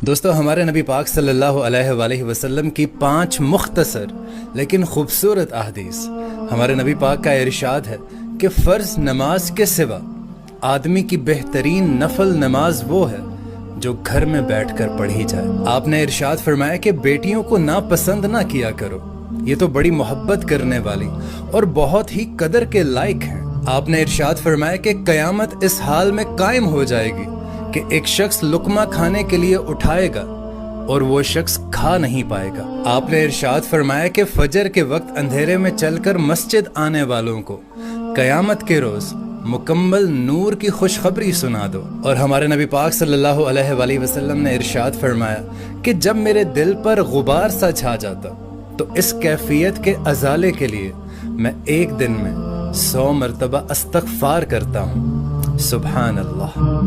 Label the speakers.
Speaker 1: دوستو ہمارے نبی پاک صلی اللہ علیہ وآلہ وسلم کی 5 مختصر لیکن خوبصورت احادیث. ہمارے نبی پاک کا ارشاد ہے کہ فرض نماز کے سوا آدمی کی بہترین نفل نماز وہ ہے جو گھر میں بیٹھ کر پڑھی جائے. آپ نے ارشاد فرمایا کہ بیٹیوں کو ناپسند نہ کیا کرو، یہ تو بڑی محبت کرنے والی اور بہت ہی قدر کے لائق ہیں. آپ نے ارشاد فرمایا کہ قیامت اس حال میں قائم ہو جائے گی کہ ایک شخص لقمہ کھانے کے لیے اٹھائے گا اور وہ شخص کھا نہیں پائے گا. آپ نے ارشاد فرمایا کہ فجر کے وقت اندھیرے میں چل کر مسجد آنے والوں کو قیامت کے روز مکمل نور کی خوشخبری سنا دو. اور ہمارے نبی پاک صلی اللہ علیہ وآلہ وسلم نے ارشاد فرمایا کہ جب میرے دل پر غبار سا چھا جاتا تو اس کیفیت کے ازالے کے لیے میں ایک دن میں 100 مرتبہ استغفار کرتا ہوں. سبحان اللہ.